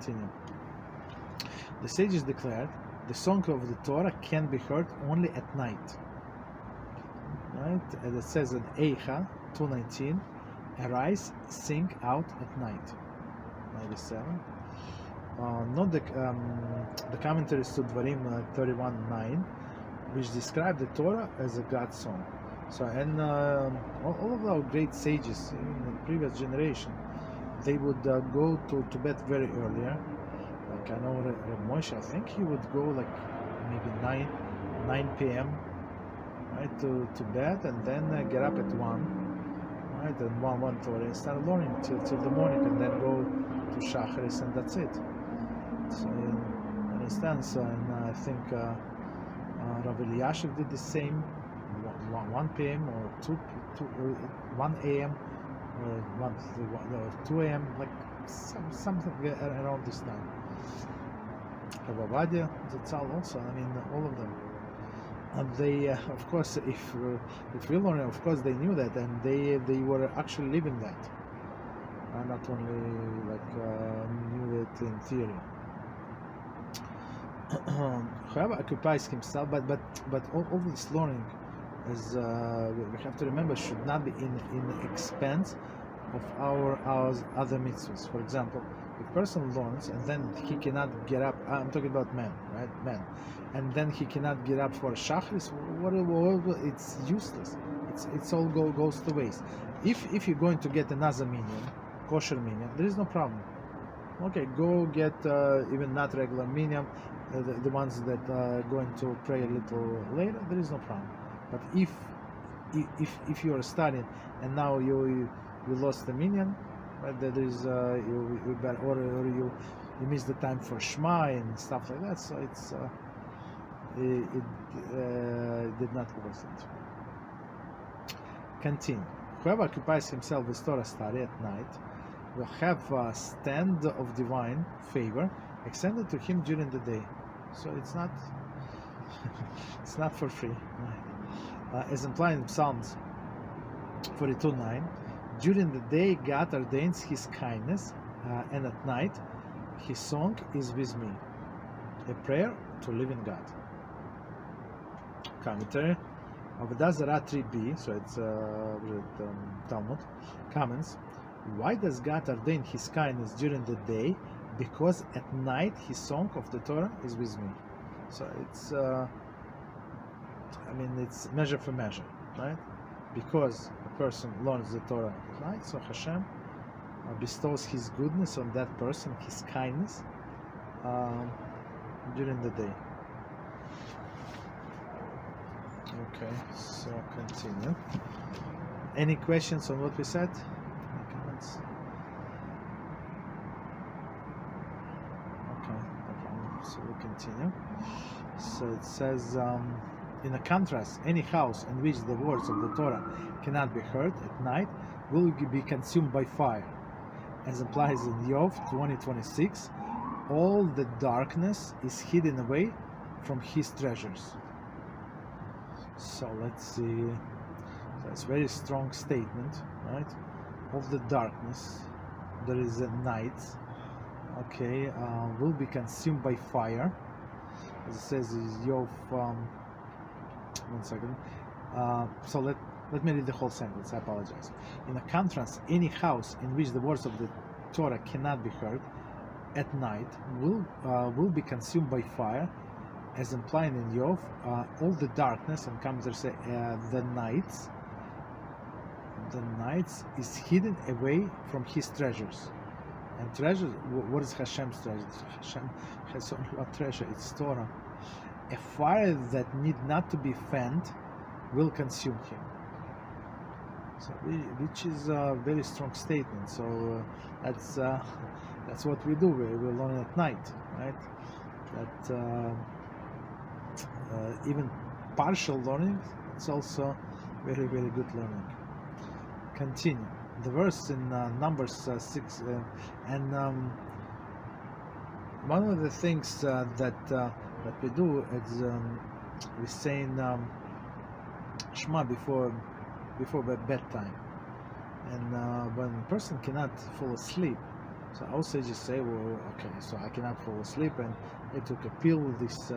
continue. The sages declared the song of the Torah can be heard only at night. Right? And it says in Eicha 2:19, arise, sing out at night. 97. Not the commentaries to Dvarim 31:9, which describe the Torah as a God song. So, and all of our great sages in the previous generation, they would go to bed very earlier. Like I know Reb Moshe, I think he would go like maybe 9 p.m. right to bed, and then get up at 1, right, and 1:30 and start learning till the morning, and then go to Shacharis, and that's it. So you understand. So, and I think Rabbi Eliashiv did the same, 1 p.m. or 1 a.m. or 2 a.m. like something around this time. Rabbi Zatzal also. I mean, all of them. And they, of course, if we learn, of course, they knew that, and they were actually living that, not only like knew it in theory. Whoever occupies himself, but all this learning is we have to remember should not be in the expense of our other mitzvahs. For example, if a person learns and then he cannot get up, I'm talking about men, right? Men, and then he cannot get up for Shacharis, it's useless. It's all goes to waste. If you're going to get another minyan, kosher minyan, there is no problem. Okay, go get even not regular minyan, the ones that are going to pray a little later, there is no problem. But if you are studying and now you lost the minyan, right, there is you better, or you miss the time for Shema and stuff like that. So it's it did not worth it. Continue. Whoever occupies himself with Torah study at night will have a stand of divine favor extended to him during the day. So it's not it's not for free. As implied in Psalms 42:9, during the day God ordains His kindness, and at night His song is with me. A prayer to living God. Commentary of Avodah 3b, so it's Talmud, comments. Why does God ordain His kindness during the day? Because at night His song of the Torah is with me. So it's I mean, it's measure for measure, right? Because a person learns the Torah at night, so HaShem bestows His goodness on that person, His kindness, during the day. Okay, so continue. Any questions on what we said? Any comments? Okay, no problem. So we continue. So it says, in a contrast, any house in which the words of the Torah cannot be heard at night will be consumed by fire. As implies in Yov 20:26, all the darkness is hidden away from His treasures. So let's see. That's a very strong statement, right? Of the darkness, there is a night. Okay, will be consumed by fire. As it says in Yov. 1 second. So let me read the whole sentence. I apologize. In a contrast, any house in which the words of the Torah cannot be heard at night will be consumed by fire, as implied in Yov. All the darkness, and commentators say the nights is hidden away from His treasures. And treasures, what is Hashem's treasure? Hashem has only one treasure. It's Torah. A fire that need not to be fanned will consume him. So, which is a very strong statement. So that's what we do. We learn at night, right? That even partial learning, it's also very, very good learning. Continue. The verse in Numbers 6, and one of the things that we do is we say Shema before bedtime, and when a person cannot fall asleep, So our sages say, well, okay, so I cannot fall asleep, and they took a pill with this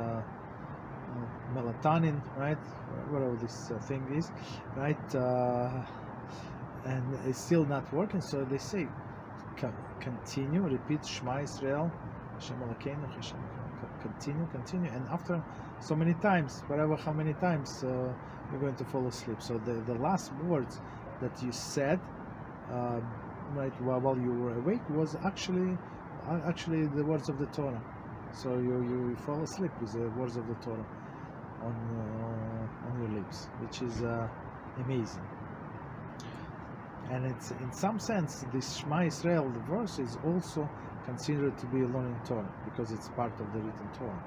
melatonin, right? Whatever this thing is, right? And it's still not working. So they say, continue, repeat Shema Israel, Hashem Elokeinu, Hashem, continue, and after so many times, how many times, you're going to fall asleep. So the last words that you said, right, while you were awake, was actually the words of the Torah. So you fall asleep with the words of the Torah on your lips, which is amazing. And it's, in some sense, this Shema Israel, the verse, is also considered to be a learning Torah, because it's part of the written Torah.